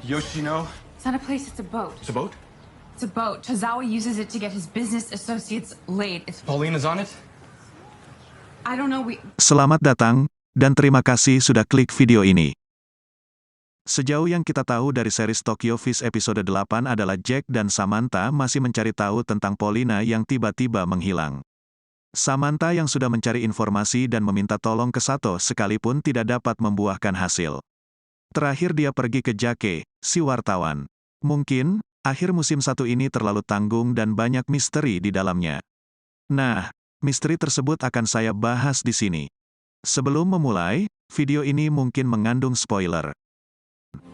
Yoshino? It's not a place, it's a boat. It's a boat? It's a boat. Tozawa uses it to get his business associates laid. Paulina's on it? I don't know, Selamat datang, dan terima kasih sudah klik video ini. Sejauh yang kita tahu dari series Tokyo Vice episode 8 adalah Jack dan Samantha masih mencari tahu tentang Paulina yang tiba-tiba menghilang. Samantha yang sudah mencari informasi dan meminta tolong ke Sato sekalipun tidak dapat membuahkan hasil. Terakhir dia pergi ke Jake, si wartawan. Mungkin, akhir musim 1 ini terlalu tanggung dan banyak misteri di dalamnya. Nah, misteri tersebut akan saya bahas di sini. Sebelum memulai, video ini mungkin mengandung spoiler.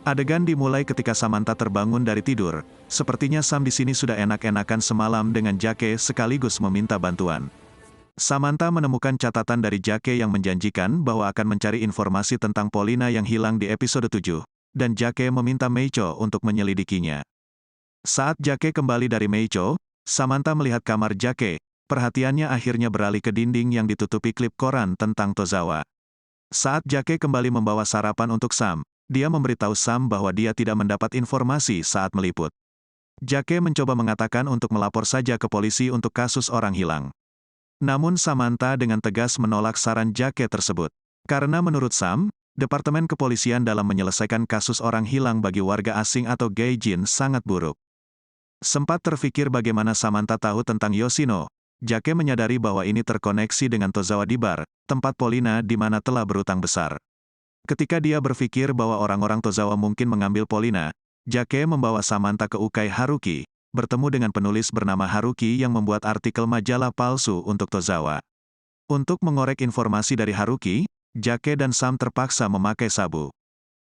Adegan dimulai ketika Samantha terbangun dari tidur. Sepertinya Sam di sini sudah enak-enakan semalam dengan Jake sekaligus meminta bantuan. Samantha menemukan catatan dari Jake yang menjanjikan bahwa akan mencari informasi tentang Paulina yang hilang di episode 7, dan Jake meminta Meicho untuk menyelidikinya. Saat Jake kembali dari Meicho, Samantha melihat kamar Jake. Perhatiannya akhirnya beralih ke dinding yang ditutupi klip koran tentang Tozawa. Saat Jake kembali membawa sarapan untuk Sam, dia memberitahu Sam bahwa dia tidak mendapat informasi saat meliput. Jake mencoba mengatakan untuk melapor saja ke polisi untuk kasus orang hilang. Namun Samantha dengan tegas menolak saran Jake tersebut. Karena menurut Sam, Departemen Kepolisian dalam menyelesaikan kasus orang hilang bagi warga asing atau gaijin sangat buruk. Sempat terfikir bagaimana Samantha tahu tentang Yoshino, Jake menyadari bahwa ini terkoneksi dengan Tozawa di bar, tempat Paulina di mana telah berutang besar. Ketika dia berpikir bahwa orang-orang Tozawa mungkin mengambil Paulina, Jake membawa Samantha ke Ukai Haruki, bertemu dengan penulis bernama Haruki yang membuat artikel majalah palsu untuk Tozawa. Untuk mengorek informasi dari Haruki, Jake dan Sam terpaksa memakai sabu.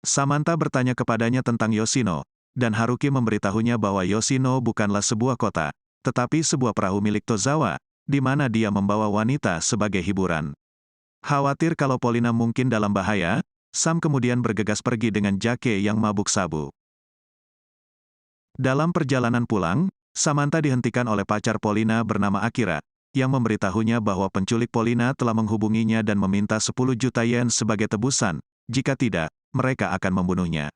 Samantha bertanya kepadanya tentang Yoshino, dan Haruki memberitahunya bahwa Yoshino bukanlah sebuah kota, tetapi sebuah perahu milik Tozawa, di mana dia membawa wanita sebagai hiburan. Khawatir kalau Paulina mungkin dalam bahaya, Sam kemudian bergegas pergi dengan Jake yang mabuk sabu. Dalam perjalanan pulang, Samantha dihentikan oleh pacar Paulina bernama Akira, yang memberitahunya bahwa penculik Paulina telah menghubunginya dan meminta 10 juta yen sebagai tebusan, jika tidak, mereka akan membunuhnya.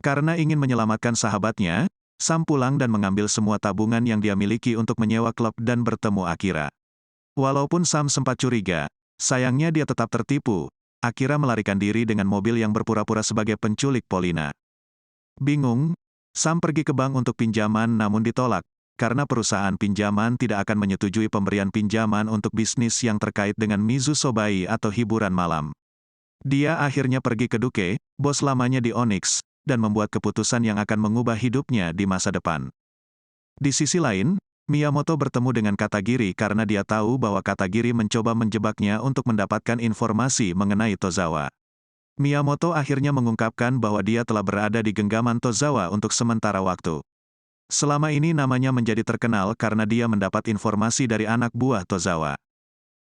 Karena ingin menyelamatkan sahabatnya, Sam pulang dan mengambil semua tabungan yang dia miliki untuk menyewa klub dan bertemu Akira. Walaupun Sam sempat curiga, sayangnya dia tetap tertipu. Akira melarikan diri dengan mobil yang berpura-pura sebagai penculik Paulina. Bingung, Sam pergi ke bank untuk pinjaman namun ditolak, karena perusahaan pinjaman tidak akan menyetujui pemberian pinjaman untuk bisnis yang terkait dengan mizusobai atau hiburan malam. Dia akhirnya pergi ke Duke, bos lamanya di Onyx, dan membuat keputusan yang akan mengubah hidupnya di masa depan. Di sisi lain, Miyamoto bertemu dengan Katagiri karena dia tahu bahwa Katagiri mencoba menjebaknya untuk mendapatkan informasi mengenai Tozawa. Miyamoto akhirnya mengungkapkan bahwa dia telah berada di genggaman Tozawa untuk sementara waktu. Selama ini namanya menjadi terkenal karena dia mendapat informasi dari anak buah Tozawa.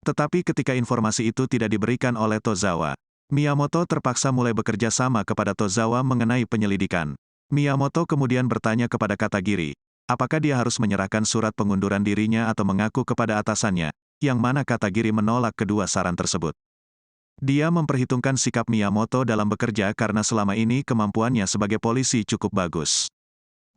Tetapi ketika informasi itu tidak diberikan oleh Tozawa, Miyamoto terpaksa mulai bekerja sama kepada Tozawa mengenai penyelidikan. Miyamoto kemudian bertanya kepada Katagiri, apakah dia harus menyerahkan surat pengunduran dirinya atau mengaku kepada atasannya, yang mana Katagiri menolak kedua saran tersebut. Dia memperhitungkan sikap Miyamoto dalam bekerja karena selama ini kemampuannya sebagai polisi cukup bagus.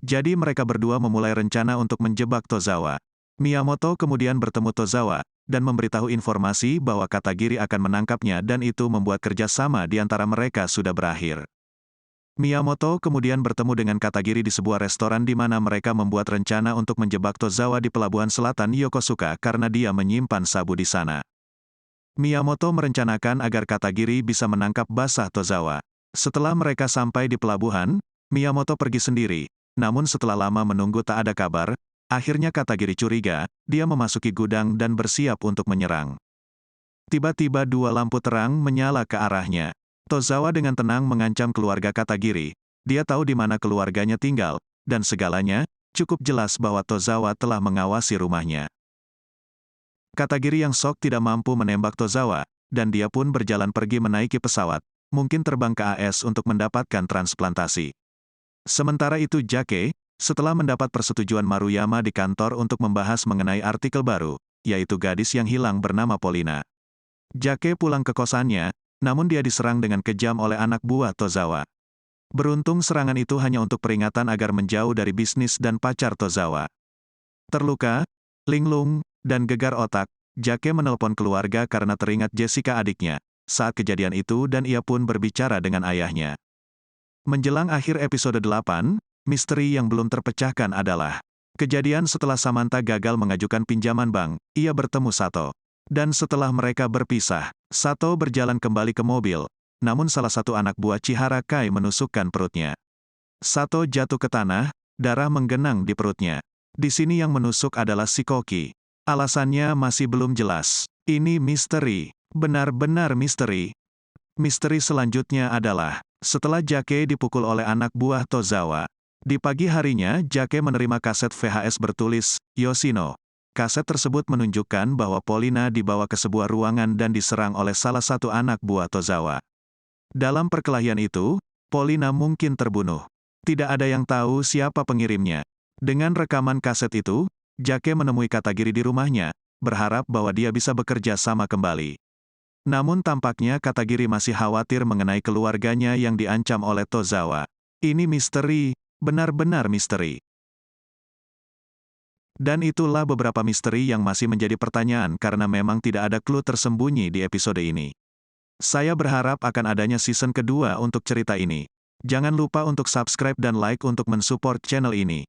Jadi mereka berdua memulai rencana untuk menjebak Tozawa. Miyamoto kemudian bertemu Tozawa, dan memberitahu informasi bahwa Katagiri akan menangkapnya dan itu membuat kerjasama di antara mereka sudah berakhir. Miyamoto kemudian bertemu dengan Katagiri di sebuah restoran di mana mereka membuat rencana untuk menjebak Tozawa di pelabuhan selatan Yokosuka karena dia menyimpan sabu di sana. Miyamoto merencanakan agar Katagiri bisa menangkap basah Tozawa. Setelah mereka sampai di pelabuhan, Miyamoto pergi sendiri, namun setelah lama menunggu tak ada kabar, akhirnya Katagiri curiga, dia memasuki gudang dan bersiap untuk menyerang. Tiba-tiba 2 lampu terang menyala ke arahnya. Tozawa dengan tenang mengancam keluarga Katagiri. Dia tahu di mana keluarganya tinggal, dan segalanya, cukup jelas bahwa Tozawa telah mengawasi rumahnya. Katagiri yang shock tidak mampu menembak Tozawa, dan dia pun berjalan pergi menaiki pesawat, mungkin terbang ke AS untuk mendapatkan transplantasi. Sementara itu Jake, setelah mendapat persetujuan Maruyama di kantor untuk membahas mengenai artikel baru, yaitu gadis yang hilang bernama Paulina. Jake pulang ke kosannya, namun dia diserang dengan kejam oleh anak buah Tozawa. Beruntung serangan itu hanya untuk peringatan agar menjauh dari bisnis dan pacar Tozawa. Terluka, linglung, dan gegar otak, Jake menelpon keluarga karena teringat Jessica adiknya saat kejadian itu dan ia pun berbicara dengan ayahnya. Menjelang akhir episode 8, misteri yang belum terpecahkan adalah kejadian setelah Samantha gagal mengajukan pinjaman bank, ia bertemu Sato. Dan setelah mereka berpisah, Sato berjalan kembali ke mobil, namun salah satu anak buah Chihara Kai menusukkan perutnya. Sato jatuh ke tanah, darah menggenang di perutnya. Di sini yang menusuk adalah Shikoki. Alasannya masih belum jelas. Ini misteri, benar-benar misteri. Misteri selanjutnya adalah, setelah Jake dipukul oleh anak buah Tozawa. Di pagi harinya, Jake menerima kaset VHS bertulis, Yoshino. Kaset tersebut menunjukkan bahwa Polina dibawa ke sebuah ruangan dan diserang oleh salah satu anak buah Tozawa. Dalam perkelahian itu, Polina mungkin terbunuh. Tidak ada yang tahu siapa pengirimnya. Dengan rekaman kaset itu, Jake menemui Katagiri di rumahnya, berharap bahwa dia bisa bekerja sama kembali. Namun tampaknya Katagiri masih khawatir mengenai keluarganya yang diancam oleh Tozawa. Ini misteri, benar-benar misteri. Dan itulah beberapa misteri yang masih menjadi pertanyaan karena memang tidak ada clue tersembunyi di episode ini. Saya berharap akan adanya season kedua untuk cerita ini. Jangan lupa untuk subscribe dan like untuk mensupport channel ini.